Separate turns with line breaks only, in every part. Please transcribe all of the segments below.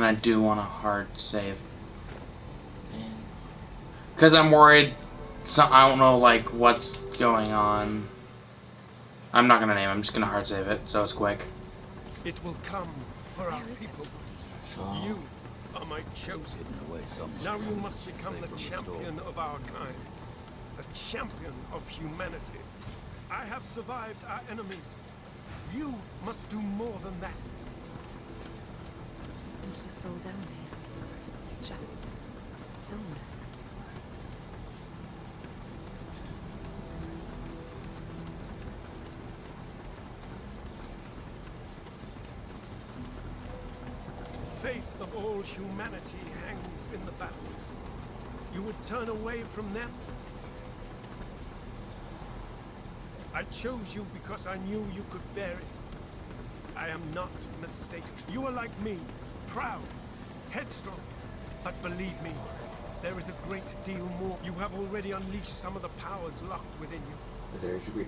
And I do want a hard save. Because I'm worried, so I don't know, like, what's going on. I'm not gonna name it, I'm just gonna hard save it, so it's quick.
It will come for our people.
So,
You are my chosen. Now you must become the champion of our kind. The champion of humanity. I have survived our enemies. You must do more than that.
Not a soul down here. Just stillness.
The fate of all humanity hangs in the balance. You would turn away from them? I chose you because I knew you could bear it. I am not mistaken. You are like me, proud, headstrong. But believe me, there is a great deal more. You have already unleashed some of the powers locked within you.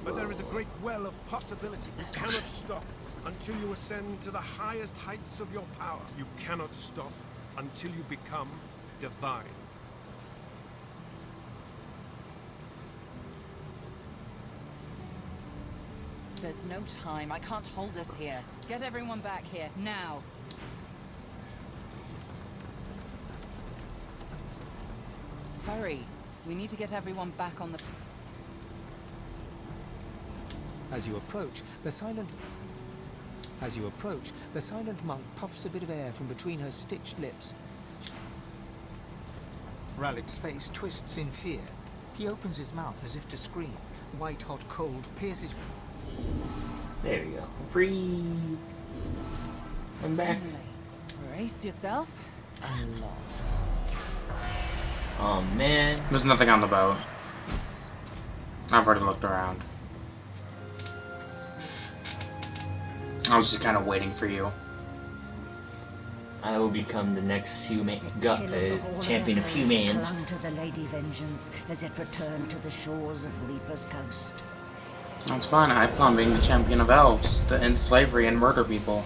But there is a great well of possibility. You cannot stop until you ascend to the highest heights of your power. You cannot stop until you become divine.
There's no time. I can't hold us here. Get everyone back here, now. Hurry. We need to get everyone back on the...
As you approach, the silent monk puffs a bit of air from between her stitched lips. Ralik's face twists in fear. He opens his mouth as if to scream. White-hot cold pierces...
There you go. Free. I'm back.
Brace yourself. A lot.
Oh man.
There's nothing on the boat. I've already looked around. I was just kind of waiting for you.
I will become the next champion of humans.
Clung to the Lady Vengeance as it returned to the shores of Reaper's Coast.
That's fine. I plan on being the champion of elves to end slavery and murder people.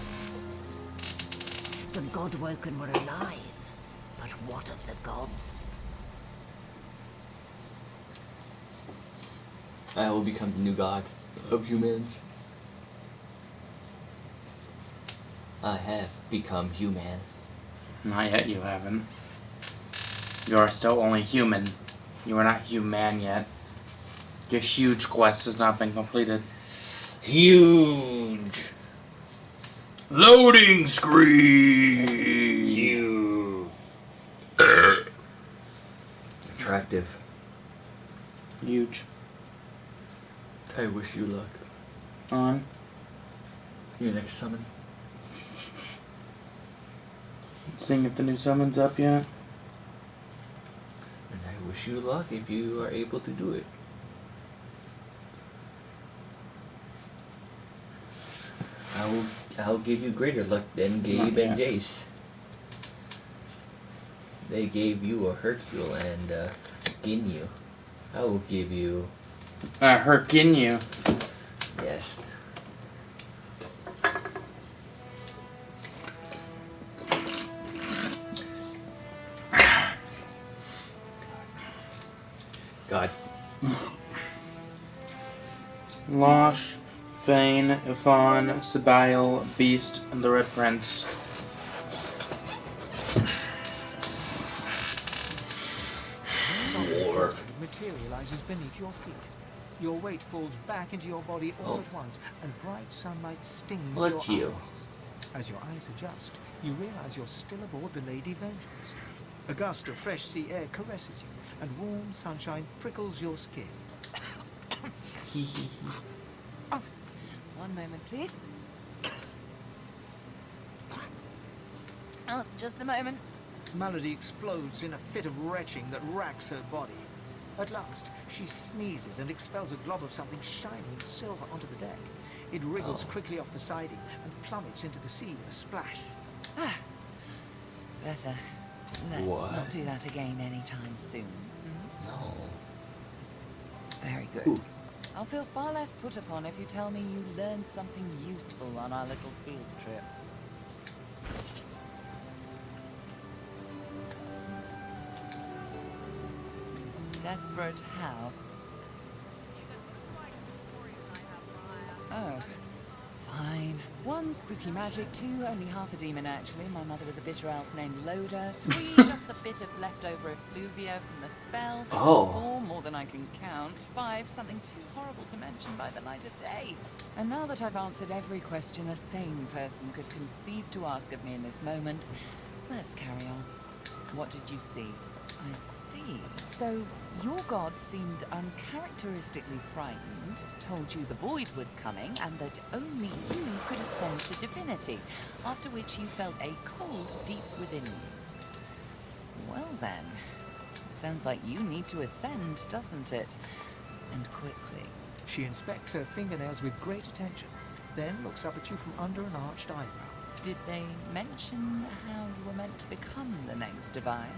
The Godwoken were alive, but what of the gods?
I will become the new god of humans. I have become human.
Not yet, you haven't. You are still only human. You are not human yet. Your huge quest has not been completed.
Huge!
Loading screen!
Huge! Attractive.
Huge.
I wish you luck.
On.
Your next summon.
Seeing if the new summon's up yet.
And I wish you luck if you are able to do it. I'll give you greater luck than Gabe and Jace. They gave you a Hercule and Ginyu. I will give you
Herkinyu.
Yes. God.
Losh, Vane, Yvonne, Sabail, Beast, and the Red Prince.
War materializes beneath your feet. Your weight falls back into your body all at once, and bright sunlight stings your eyes. As your eyes adjust, you realize you're still aboard the Lady Vengeance. A gust of fresh sea air caresses you, and warm sunshine prickles your skin.
Oh, one moment, please. Oh, just a moment.
Malady explodes in a fit of retching that racks her body. At last, she sneezes and expels a glob of something shiny and silver onto the deck. It wriggles quickly off the siding and plummets into the sea with a splash.
Ah, better. Let's not do that again anytime soon.
No.
Very good.
Ooh.
I'll feel far less put upon if you tell me you learned something useful on our little field trip. Desperate how? Oh, fine. 1, spooky magic. 2, only half a demon actually. My mother was a bitter elf named Loda. 3, just a bit of leftover effluvia from the spell.
Oh.
4, more than I can count. 5, something too horrible to mention by the light of day. And now that I've answered every question a sane person could conceive to ask of me in this moment, let's carry on. What did you see? I see. So, your god seemed uncharacteristically frightened, told you the void was coming, and that only you could ascend to divinity, after which you felt a cold deep within you. Well then, it sounds like you need to ascend, doesn't it? And quickly.
She inspects her fingernails with great attention, then looks up at you from under an arched eyebrow.
Did they mention how you were meant to become the next divine?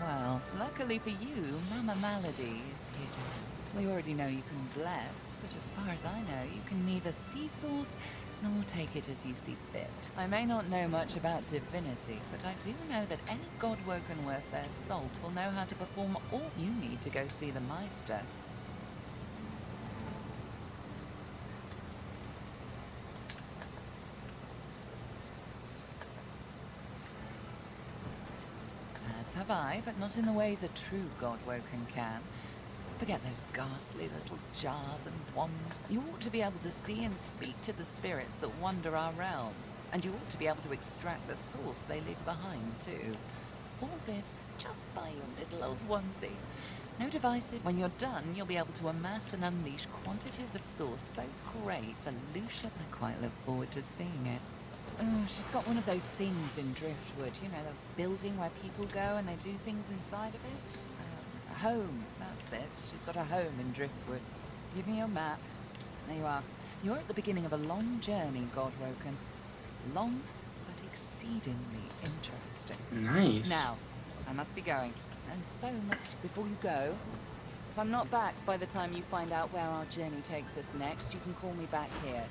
Well, luckily for you, Mama Malady is here to help. We already know you can bless, but as far as I know, you can neither see source nor take it as you see fit. I may not know much about divinity, but I do know that any god woken worth their salt will know how to perform all you need to go see the Meister. Have I, but not in the ways a true God-woken can. Forget those ghastly little jars and wands. You ought to be able to see and speak to the spirits that wander our realm. And you ought to be able to extract the source they leave behind, too. All this just by your little old onesie. No devices. When you're done, you'll be able to amass and unleash quantities of source so great that Lucia, I quite look forward to seeing it. Oh, she's got one of those things in Driftwood, you know, the building where people go and they do things inside of it. A home, that's it. She's got a home in Driftwood. Give me your map. There you are. You're at the beginning of a long journey, Godwoken. Long, but exceedingly interesting.
Nice.
Now, I must be going. And so must, before you go, if I'm not back by the time you find out where our journey takes us next, you can call me back here.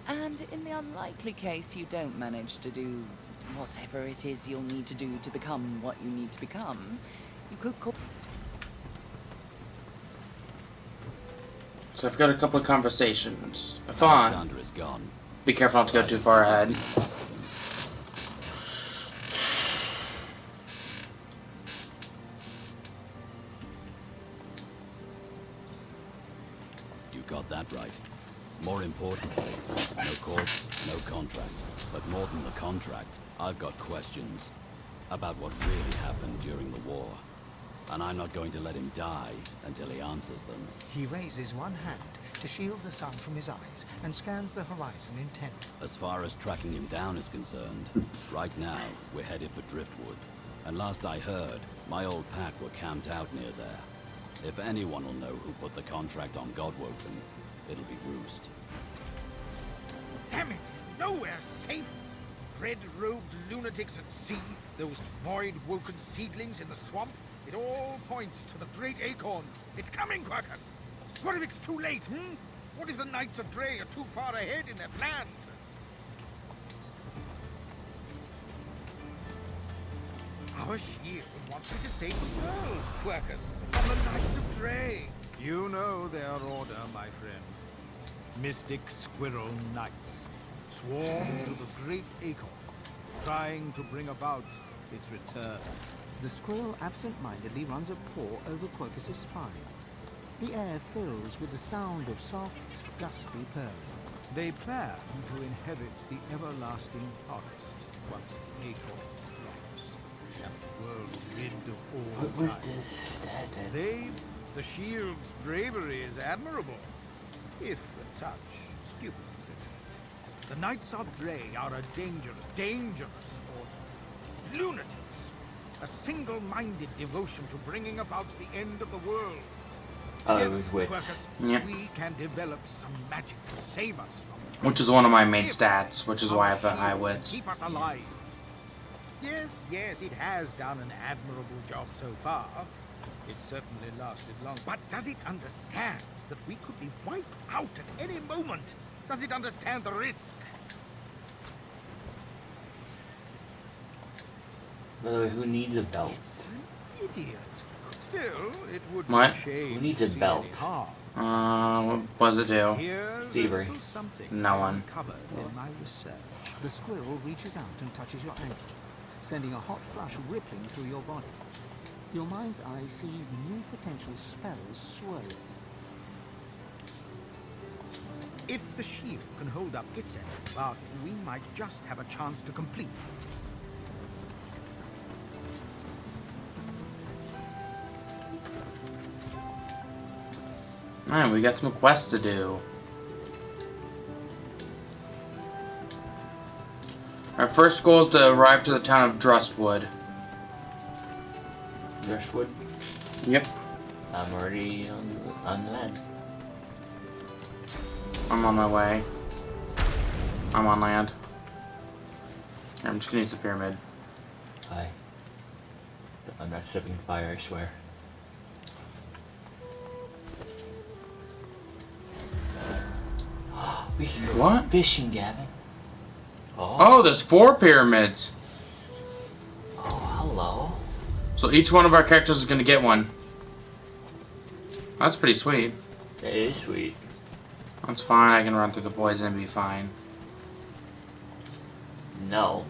And in the unlikely case you don't manage to do whatever it is you'll need to do to become what you need to become, you could call...
So I've got a couple of conversations.
Alexander is gone.
Be careful not to go too far ahead.
You got that right. More importantly, no corpse, no contract. But more than the contract, I've got questions about what really happened during the war. And I'm not going to let him die until he answers them.
He raises one hand to shield the sun from his eyes and scans the horizon intently.
As far as tracking him down is concerned, right now we're headed for Driftwood. And last I heard, my old pack were camped out near there. If anyone will know who put the contract on Godwoken, it'll be Roost.
Damn it, it's nowhere safe. Red-robed lunatics at sea, those void-woken seedlings in the swamp. It all points to the great acorn. It's coming, Quercus. What if it's too late, What if the Knights of Dre are too far ahead in their plans? Our shield wants me to save the world, Quercus, from the Knights of Dre. You know their order, my friend. Mystic Squirrel Knights swarm to the great acorn, trying to bring about its return.
The squirrel absent-mindedly runs a paw over Quercus's spine. The air fills with the sound of soft, gusty purring.
They plan to inherit the everlasting forest once the acorn drops, and the world's rid of all
What was
time.
this stat?
The shield's bravery is admirable, if a touch stupid. The Knights of Dre are a dangerous order. Lunatics. A single-minded devotion to bringing about the end of the world.
Oh, it
Together,
was wits.
Quercus,
Yeah.
we can develop some magic to save us from
Which is one of my main
If
stats, which is why I have a high
shield
wits.
Keep us alive. Yes, it has done an admirable job so far. It certainly lasted long. But does it understand that we could be wiped out at any moment? Does it understand the risk?
By the way, who needs a belt?
It's an idiot. Still, it would
What?
be a shame
Who needs
to
a
see
belt?
any harm.
What does it do?
Here's a
Thievery.
little something
No
I
one.
uncovered in my research. The squirrel reaches out and touches your ankle, sending a hot flush rippling through your body. Your mind's eye sees new potential spells swirling. If the shield can hold up its end, well, we might just have a chance to complete.
Alright, we got some quests to do. Our first goal is to arrive to the town of Drustwood.
Drustwood?
Yep.
I'm already on the land.
I'm on my way. I'm on land. I'm just gonna use the pyramid.
Hi. I'm not stepping fire, I swear. We can go
What?
fishing, Gavin.
Oh, there's 4 pyramids.
Oh, hello.
So each one of our characters is gonna get one. That's pretty sweet.
That is sweet.
That's fine, I can run through the poison and be fine.
No.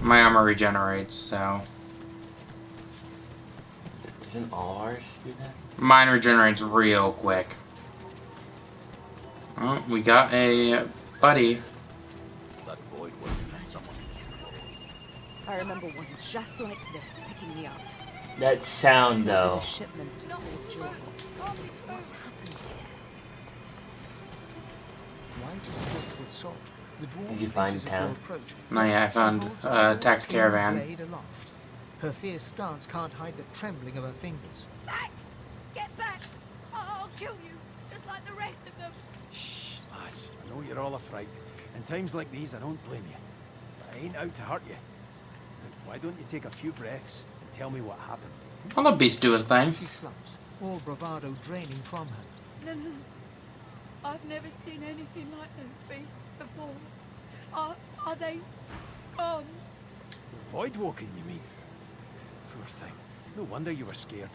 My armor regenerates, so...
Doesn't all ours do that?
Mine regenerates real quick. Oh, we got a buddy.
That void wasn't let someone.
I remember one just like this picking me up.
That sound, though.
With a shipment to Fort Jordan. What's happened here?
White as driftwood salt, the dwarf
Did you find
flinches at
town?
your approach.
No, yeah, I
She
found
holds a short,
attacked
thin
caravan.
blade aloft. Her fierce stance can't hide the trembling of her fingers.
Back! Get back! I'll kill you, just like the rest of them.
Shh, lass. I know you're all afraid. In times like these, I don't blame you. But I ain't out to hurt you. Now, why don't you take a few breaths and tell me what happened?
I'll let Beast do his thing.
She slumps, all bravado draining from her.
No. I've never seen anything like those beasts before. Are they gone?
Voidwoken, you mean? Poor thing. No wonder you were scared.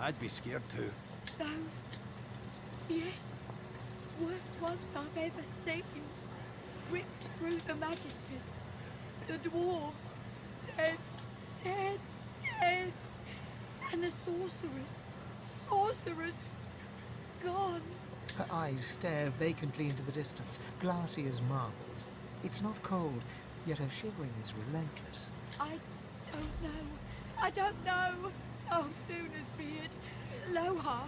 I'd be scared too.
Those? Yes. Worst ones I've ever seen. Ripped through the magisters. The dwarves. Dead. And the sorcerers. Gone.
Her eyes stare vacantly into the distance, glassy as marbles. It's not cold, yet her shivering is relentless.
I don't know. Oh, Duna's beard. Loha.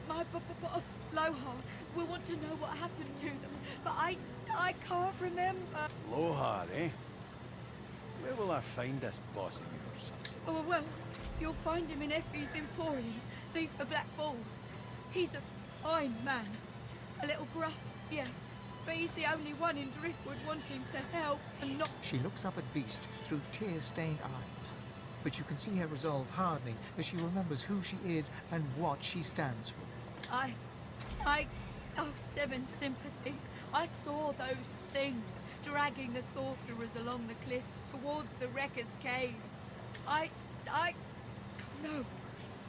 My boss, Loha, will want to know what happened to them, but I can't remember.
Lohar, eh? Where will I find this boss of yours?
Oh, well, you'll find him in Effie's Emporium, beneath the Black Bull. He's a fine man. A little gruff, yeah. But he's the only one in Driftwood wanting to help and not...
She looks up at Beast through tear-stained eyes. But you can see her resolve hardening as she remembers who she is and what she stands for.
Oh, Seven sympathy. I saw those things dragging the sorcerers along the cliffs towards the Wrecker's Caves.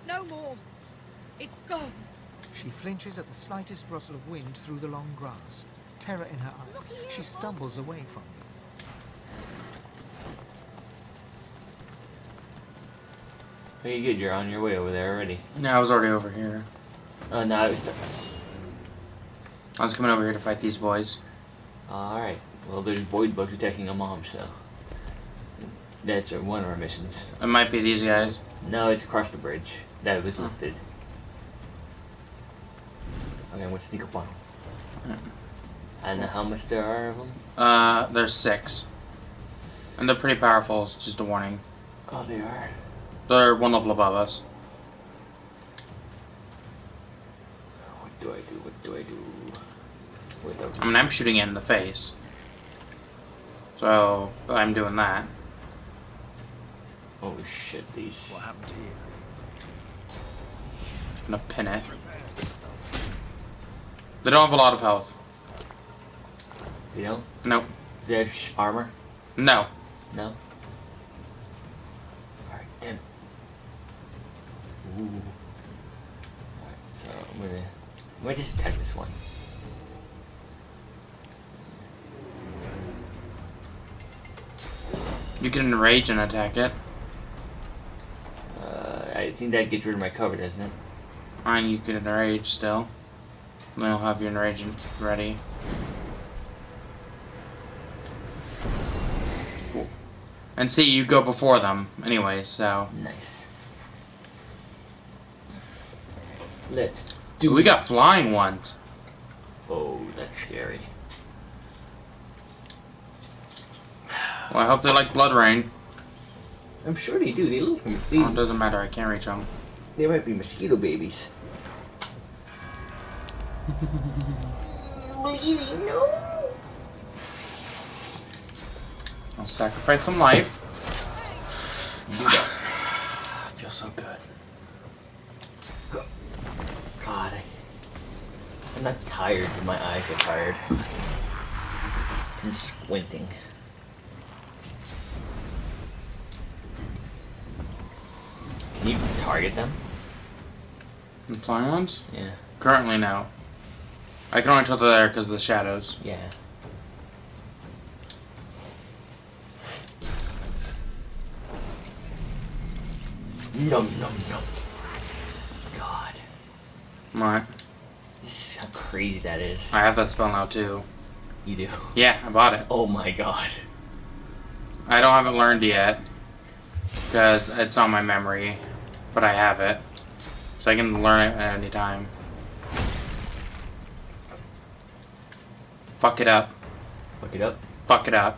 No more. It's gone.
She flinches at the slightest rustle of wind through the long grass. Terror in her eyes, she stumbles away from you.
Pretty good, you're on your way over there already.
Yeah, I was already over here.
Oh, no, I was stuck.
I was coming over here to fight these boys.
Alright. Well, there's void bugs attacking a mom, so... That's one of our missions.
It might be these guys.
No, it's across the bridge. That was lifted. Okay, I'm gonna sneak up on them. And how much there are of them?
There's 6. And they're pretty powerful, it's just a warning.
Oh, they are?
They're one level above us.
What do I do?
I mean, I'm shooting it in the face. So, I'm doing that.
Oh shit, these...
What happened to you?
I'm gonna pin it. They don't have a lot of health.
You don't?
Nope.
Is there armor?
No.
No? Alright, then. Ooh. Alright, so I'm gonna just attack this one.
You can enrage and attack it.
I think that gets rid of my cover, doesn't it?
And you can enrage still. And then you'll have your enrage ready. Cool. And see, you go before them anyway, so.
Nice. Let's do
We got flying ones.
Oh, that's scary.
Well, I hope they like Blood Rain.
I'm sure they do. They look from
Oh, it doesn't matter, I can't reach them.
They might be mosquito babies. No.
I'll sacrifice some life. I feel so good.
God, I'm not tired, but my eyes are tired. I'm squinting. Can you target them?
The flying ones?
Yeah.
Currently, no. I can only tell they're there because of the shadows.
Yeah. No, no, no. God.
Right.
This is how crazy that is.
I have that spell now, too.
You do?
Yeah, I bought it.
Oh my god.
I don't have it learned yet. Because it's on my memory. But I have it. So I can learn it at any time. Fuck it up.
Fuck it up.
Fuck it up.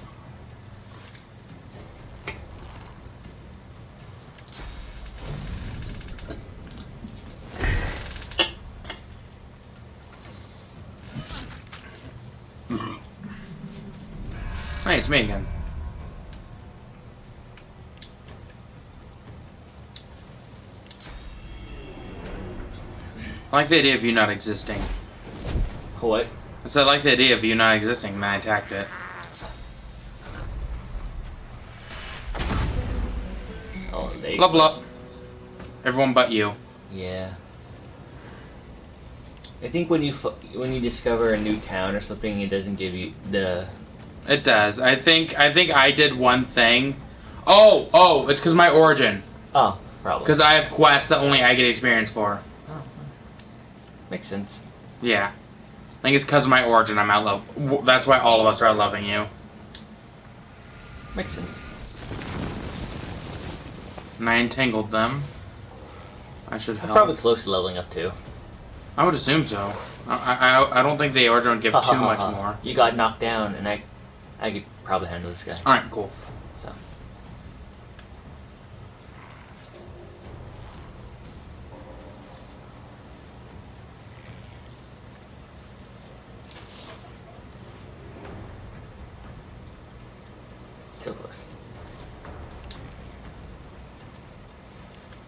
Hey, it's me again. I like the idea of you not existing.
What?
I said I like the idea of you not existing, and I attacked it.
Oh, they...
Blah blah. Everyone but you.
Yeah. I think when you discover a new town or something, it doesn't give you the...
It does. I think I did one thing. Oh, it's because my origin.
Oh, probably.
Because I have quests that only I get experience for.
Oh, makes sense.
Yeah. I think it's because of my origin I'm out love. That's why all of us are out loving you.
Makes sense.
And I entangled them. I should
I'm
help.
probably close to leveling up too.
I would assume so. I don't think the origin would give too much more.
You got knocked down, and I could probably handle this guy.
Alright, cool.
So. So close.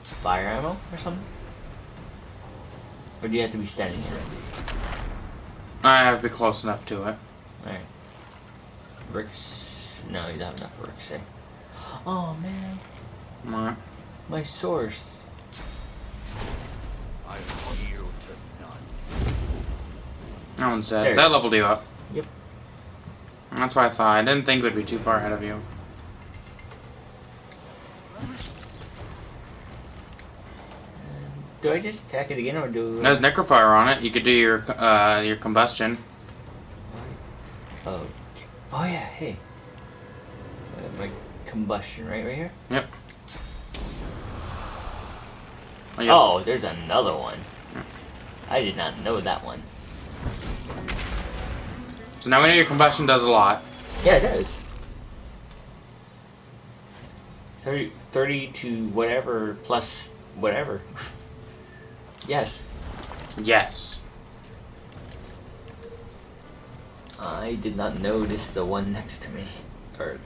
Fire ammo or something? Or do you have to be standing in it?
I have to be close enough to it.
Alright. Bricks? No, you don't have enough bricks, eh? Oh man.
Alright.
My source.
I yield to none.
That one's dead.
There.
That leveled you up.
Yep.
That's what I thought. I didn't think it would be too far ahead of you.
Do I just attack it again, or do...
There's necrofire on it. You could do your combustion.
Oh. Oh yeah, hey. My combustion, right here?
Yep.
Oh, there's another one. I did not know that one.
So now we know your combustion does a lot.
Yeah, it does. 30 to whatever plus whatever. Yes.
Yes.
I did not notice the one next to me. Or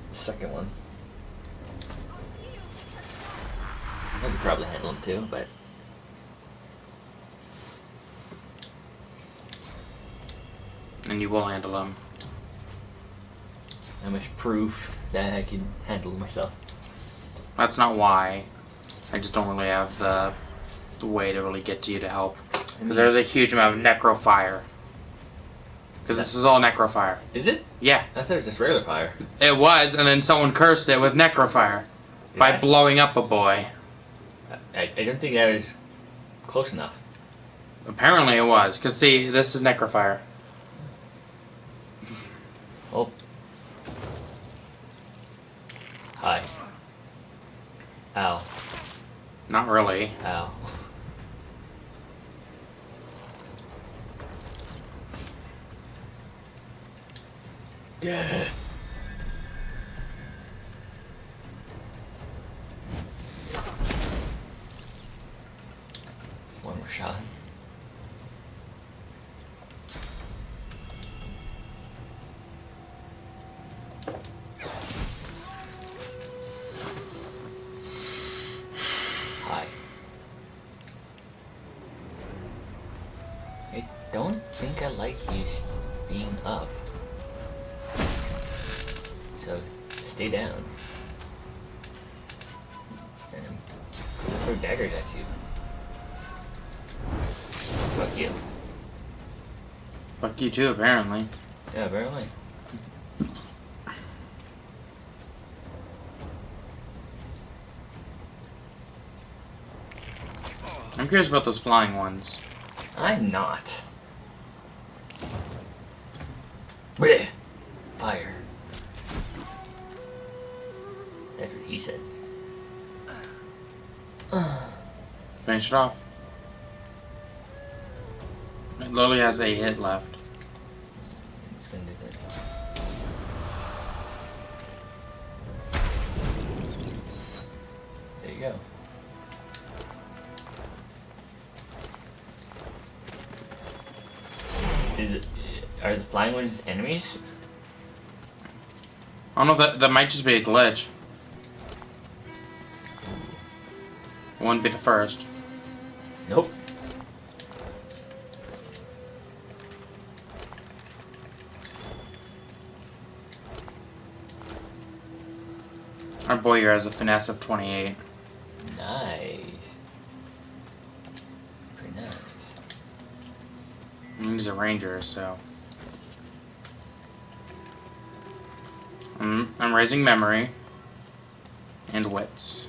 the second one. I could probably handle him too, but...
And you will handle them.
How much proof that I can handle myself.
That's not why. I just don't really have the way to really get to you to help. Because there's a huge amount of necrofire. Because this is all necrofire.
Is it?
Yeah.
I thought it was just regular fire.
It was, and then someone cursed it with necrofire. By blowing up a boy.
I don't think that was close enough.
Apparently it was. Because see, this is necrofire.
Oh. Hi. Ow.
Not really.
Ow. Death. One more shot. Hi. I don't think I like you being up. So, stay down. And I'll throw daggers at you. Fuck you.
Fuck you too, apparently.
Yeah, apparently.
I'm curious about those flying ones.
I'm not. Blech. Fire. That's what he said.
Finish it off. It literally has a hit left.
It's gonna do this. There you go. Are the flying ones enemies?
Oh no, that might just be a glitch. Wouldn't be the first.
Nope.
Our boy here has a finesse of 28.
Nice. Pretty nice.
And he's a ranger, so. I'm raising memory and wits.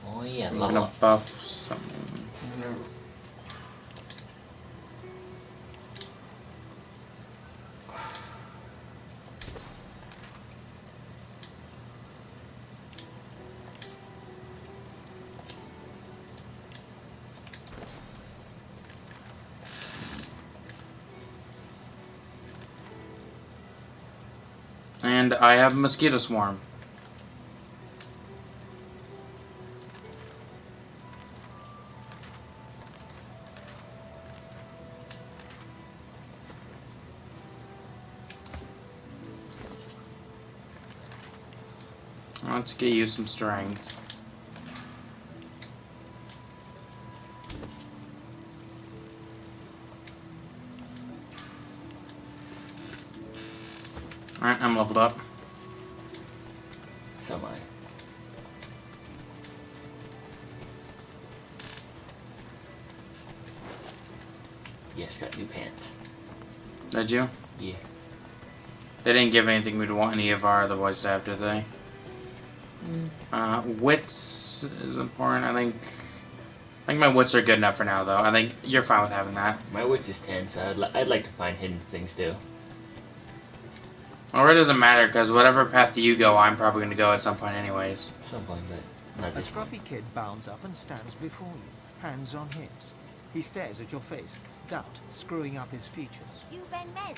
Oh yeah,
I'm
level
gonna
up.
buff something. And I have a mosquito swarm. Let's get you some strength. Alright, I'm leveled up.
So am I. Yes, got new pants.
Did you?
Yeah.
They didn't give anything we'd want any of our other boys to have, did they? Wits is important. I think my wits are good enough for now, though. I think you're fine with having that.
My wits is 10, so I'd like to find hidden things too.
Well, it doesn't matter, because whatever path you go, I'm probably going to go at some point anyways.
At some point, but not
A
this one.
scruffy kid bounds up and stands before you, hands on hips. He stares at your face, doubt screwing up his features.
You Ben Mez.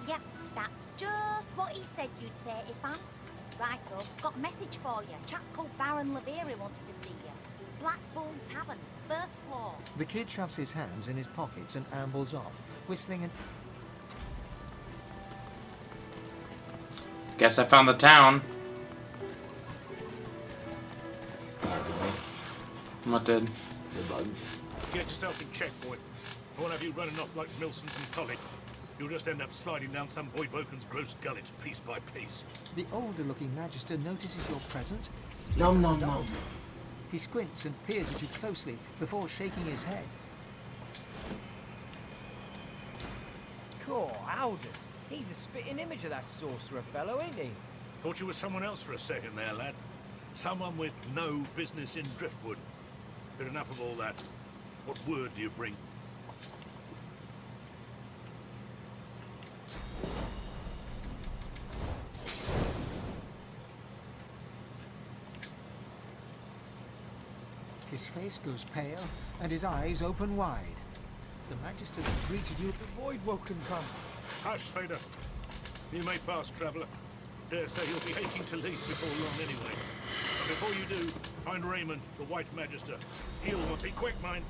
Yep, that's just what he said you'd say, Ifan. Righto, got a message for you. Chap called Baron Laveri wants to see you. Black Bull Tavern, first floor.
The kid shoves his hands in his pockets and ambles off, whistling and...
Guess I found the town.
Start
What did?
The bugs.
Get yourself in check, boy. I won't have you running off like Milson and Tolly. You'll just end up sliding down some Voidwoken's gross gullet, piece by piece.
The older-looking Magister notices your presence.
Nom nom nom.
Double-take. He squints and peers at you closely before shaking his head.
Cool, Aldous. He's a spitting image of that sorcerer fellow, ain't he?
Thought you were someone else for a second there, lad. Someone with no business in Driftwood. But enough of all that. What word do you bring?
His face goes pale and his eyes open wide. The Magister that greeted you.
The Voidwoken come.
Hush, Fader. You may pass, traveller. Dare say you'll be aching to leave before long anyway. But before you do, find Raymond, the White Magister. He'll be quick, mind.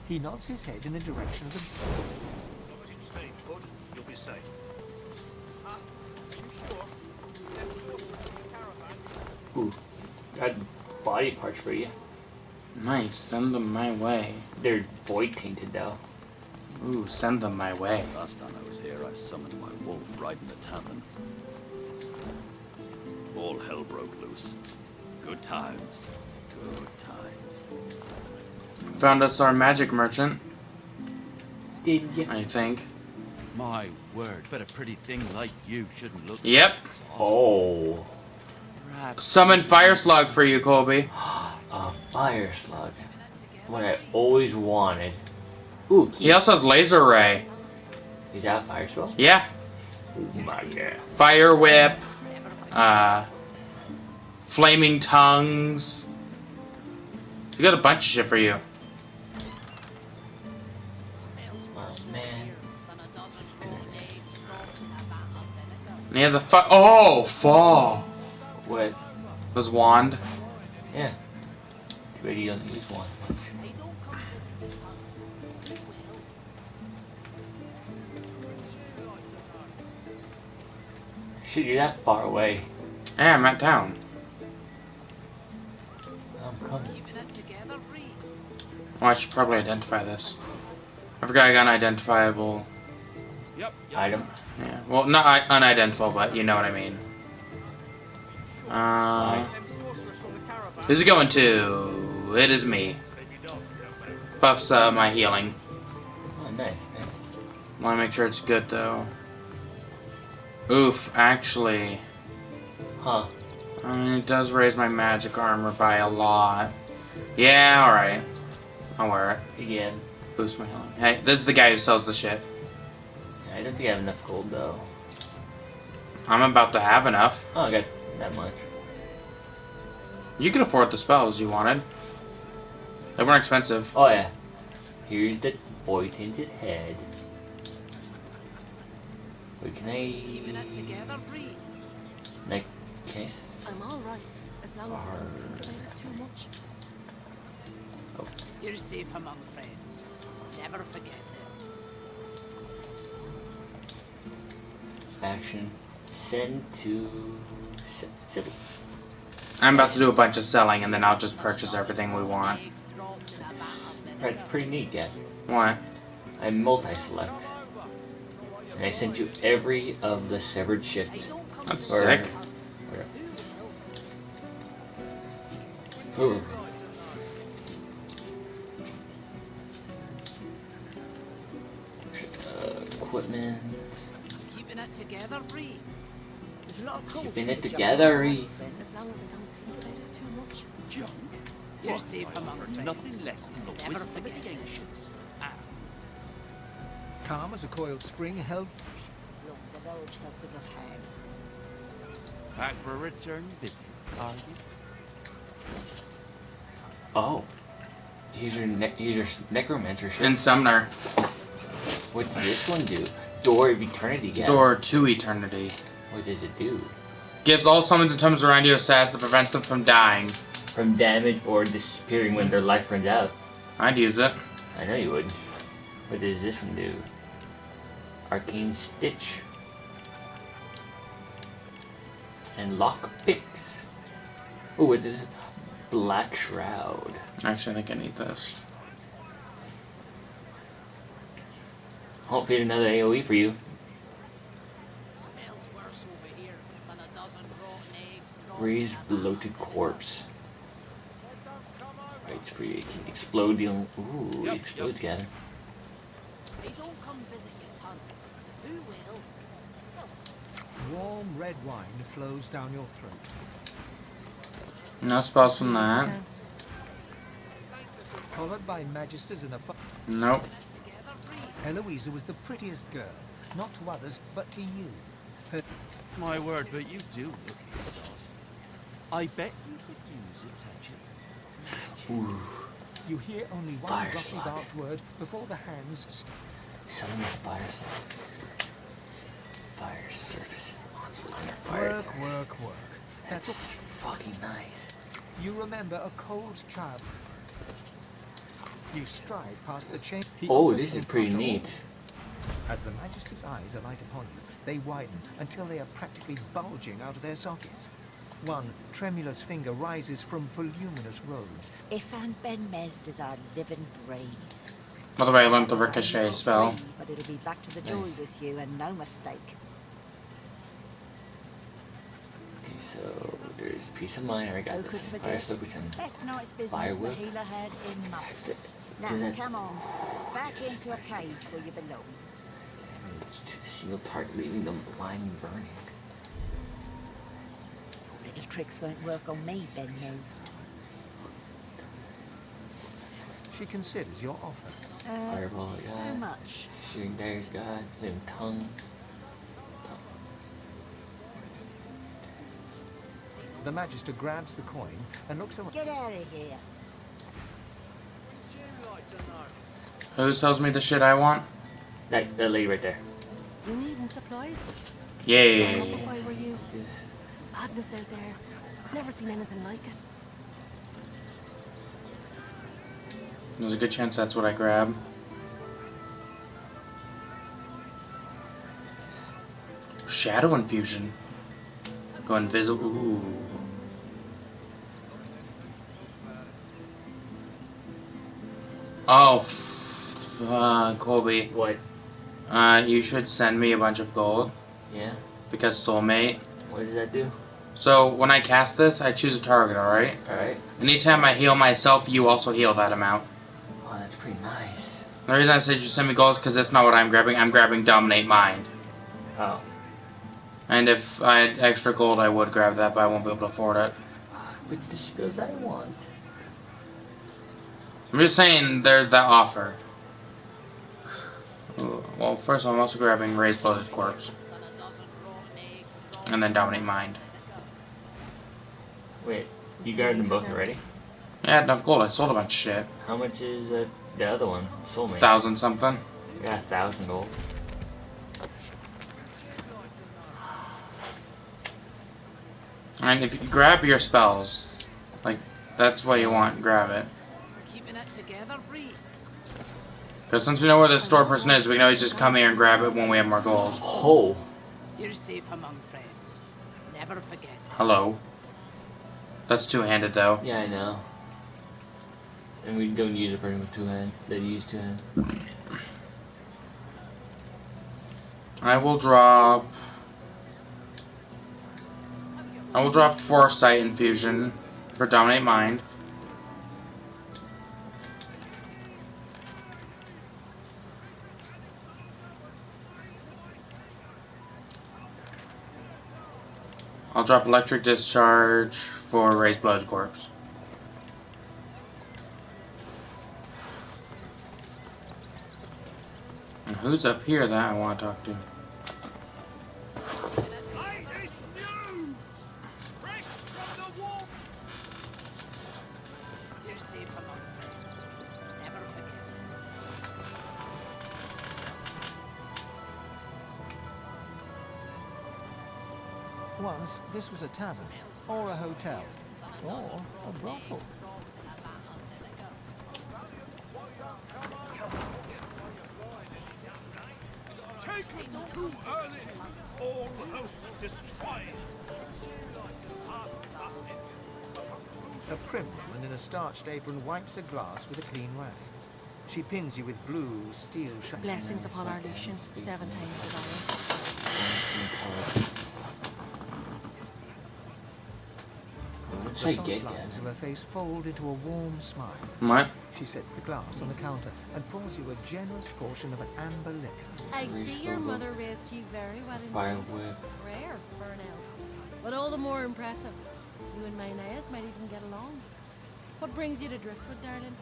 He nods his head in the direction of the...
Long as you stay put, you'll be safe.
You sure? Then we'll go to the caravan.
Ooh, got body parts for you.
Nice, send them my way.
They're void tainted though.
Ooh, send them my way.
Last time I was here, I summoned my wolf right in the tavern. All hell broke loose. Good times. Good times.
Found us our magic merchant,
Did you?
I think.
My word, but a pretty thing like you shouldn't look.
Yep.
so soft.
Oh,
Summon Fire Slug for you, Colby.
a fire slug. What I always wanted. Ooh,
He also has Laser Ray.
is that a fire spell?
Yeah.
Oh my god.
Fire Whip. Flaming Tongues. He got a bunch of shit for you.
Oh man.
And he has a oh, fall.
What?
His wand.
Yeah. Too bad you don't use one. Shit, you're that far away.
Yeah, I'm at town.
I'm coming.
Oh, I should probably identify this. I forgot I got an identifiable.
Yep.
Item.
Yeah. Well, not unidentifiable, but you know what I mean. Who's it going to? It is me. Buffs my healing.
Oh, nice, nice.
Want to make sure it's good though. Oof, actually.
Huh.
I mean, it does raise my magic armor by a lot. Yeah, alright. I'll wear it.
Again.
Boost my healing. Hey, this is the guy who sells the shit.
Yeah, I don't think I have enough gold though.
I'm about to have enough.
Oh, I got that much.
You can afford the spells you wanted. They weren't expensive.
Oh yeah. Here's the void tinted head. Wait, can I?
Keeping it together, Bree.
Like, kiss?
I'm alright, as long as I don't think about it too much.
Oh.
You're safe among friends. Never forget it.
Action. Send to civil.
I'm about to do a bunch of selling and then I'll just purchase everything we want.
That's pretty neat, yeah.
What?
I multi-select. And I sent you every of the severed shifts.
That's
Or-
sick.
Ooh. Equipment.
Keeping it together, Bree.
There's a lot of cool
Keeping
food
it
junk
together,
outside,
Ree.
Ben, as long as I don't think about it too much.
Junk.
You're safe among friends.
Nothing less than the
Never
wisdom of
forget
the
it.
ancients.
Calm as a coiled spring held...
Look, the Lord help with of hand.
Back for a return visit, are you?
Oh. Here's your necromancer shit.
And Sumner.
What's this one do? Door of Eternity, yeah.
Door to Eternity.
What does it do?
Gives all summons and totems around you a status that prevents them from dying.
From damage or disappearing when their life runs out.
I'd use it.
I know you would. What does this one do? Arcane Stitch. And Lock Picks. Ooh, what is Black Shroud.
Actually, I think I need this.
Hope here's another AoE for you. Raised bloated corpse. Waits for you. It can explode dealing. Ooh, it explodes, Gavin.
They don't come visit your tongue. Who will?
Warm red wine flows down your throat.
No spells from that.
Collared by magisters in a
Nope.
Eloisa was the prettiest girl, not to others, but to you. Her
My word, but you do look exhausted. I bet you could use a touch of...
Ooh.
You hear only one
Fire
gruffly
slug.
barked word before the hands.
Summon a fire slug. Fire surface. Onslaught under fire.
Work, work, work.
That's fucking nice.
You remember a cold child. You stride past the chain.
Oh, this is pretty neat.
As the Magister's eyes alight upon you, they widen until they are practically bulging out of their sockets. One tremulous finger rises from voluminous robes.
Ifan Ben Mez does our living breathe.
By the way, I learned the ricochet spell.
But it'll be back to the joy
Nice.
with you, and no mistake.
Okay, so there's peace of mind. I got
Who
this.
could
Fire
forget?
slug with him.
Best night's
Fire
business the
whip.
healer had in months. Now,
Do that.
come on. Back
Just
into a cage where you belong.
Damage to the sealed target, leaving them blind and burning.
Your little tricks won't work on me, Ben Mez.
She considers your offer.
Fireball,
How
God.
much?
Shooting daggers, God. Living tongues.
The Magister grabs the coin and looks around.
Get out of here.
Who tells me the shit I want?
That lady right there.
You needing supplies?
Yay.
If I were you.
Let's do this.
It's madness out there. Never seen anything like it.
There's a good chance that's what I grab. Shadow infusion. Go invisible. Ooh. Oh, Colby.
What?
You should send me a bunch of gold
Yeah?
because soulmate.
What does that do?
So when I cast this, I choose a target. All right.
Alright.
Anytime I heal myself, you also heal that amount.
Oh, that's pretty nice.
The reason I said you send me gold is because that's not what I'm grabbing. I'm grabbing Dominate Mind.
Oh.
And if I had extra gold, I would grab that, but I won't be able to afford it.
With the skills I want.
I'm just saying, there's that offer. Ooh, well, first of all, I'm also grabbing Raised Bloated Corpse. And then Dominate Mind.
Wait, you grabbed them both already?
I had enough gold. I sold a bunch of shit.
How much is the other one? Soulmate.
1,000 something.
Yeah, 1,000 gold.
And if you grab your spells, like, that's what you want, grab it.
Keeping it together, Bree.
Because since we know where the store person is, we can always just come here and grab it when we have more gold.
Oh!
You're safe among friends. Never forget.
Hello. That's two-handed, though.
Yeah, I know. And we don't use a person with two hands. They use two hands.
I will drop 4 infusion for Dominate Mind. I'll drop Electric Discharge for Raised Blood Corpse. And who's up here that I want to talk to?
Latest news! Fresh from the war!
You're safe among friends. Never forget.
Once, this was a tavern, or a hotel, or a brothel.
Taken too early! All hope destroyed!
A prim woman in a starched apron wipes a glass with a clean rag. She pings you with blue steel sharp.
Blessings upon our Lucian, 7 times divine.
What's
The
I
soft
get
lines of
that?
her face fold into a warm smile.
What?
She sets the glass on the counter and pours you a generous portion of an amber liquor.
I see your mother raised you very well indeed.
Firewood.
Rare for an elf. But all the more impressive. You and my Niles might even get along. What brings you to Driftwood, darling?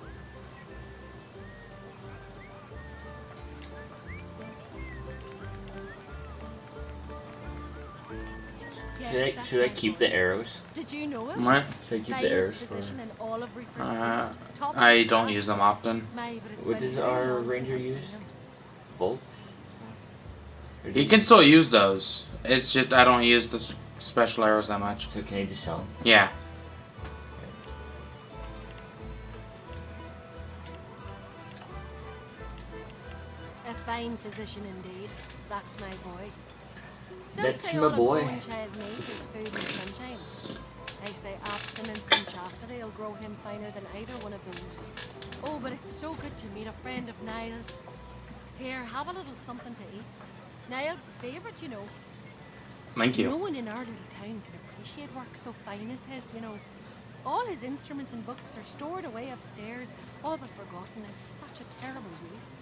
Should I keep the arrows?
Did you know him?
What?
Should I keep the
Finest
arrows for?
physician in all of Reaper's Feast. Top of
I
his
don't
class.
use them often.
My, but it's
What
been
does
very
our
long since
ranger
I've seen
use?
him.
Bolts? Or
You
do
can still use those. It's just I don't use the special arrows that much.
So can I just sell them?
Yeah.
A fine physician indeed. That's my boy. Some
That's
say
my
all
boy.
a grown child needs is food and sunshine. I say abstinence and chastity will grow him finer than either one of those. Oh, but it's so good to meet a friend of Niles. Here, have a little something to eat. Niles' favourite, you know.
Thank you.
No one in our little town can appreciate work so fine as his, you know. All his instruments and books are stored away upstairs, all but forgotten. It's such a terrible waste.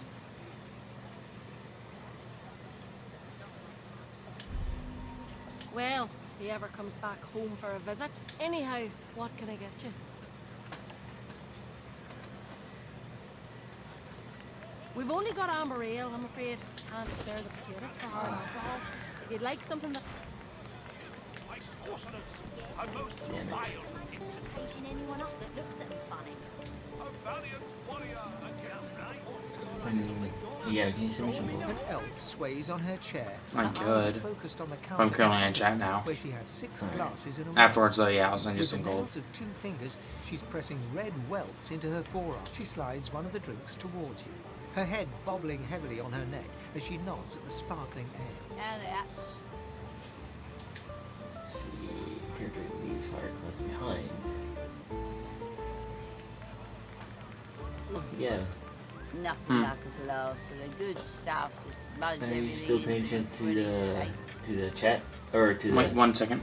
Well, if he ever comes back home for a visit. Anyhow, what can I get you? We've only got amber ale, I'm afraid. Can't spare the potatoes for hard alcohol. If you'd like something that...
My sorcerers are most vile incident.
Paging anyone up that looks at them funny.
A valiant warrior against night.
Yeah, can you send me some
An
bolts?
elf sways on her chair.
I
her eyes
could.
focused on the
I'm
counter
currently in chat now.
where she has 6 glasses in a row.
Afterwards, though, yeah, I'll send you
With
some
the
gold.
nails of 2 fingers, she's pressing red welts into her forearm. She slides one of the drinks towards you, her head bobbling heavily on her neck as she nods at the sparkling ale.
Let's see. Character leaves fire clouds behind. Yeah.
Nothing like a glass of the good stuff to smudge
Are
everything
you still paying
into a
attention
pretty shape.
to the chat? Or to the...
Wait 1 second.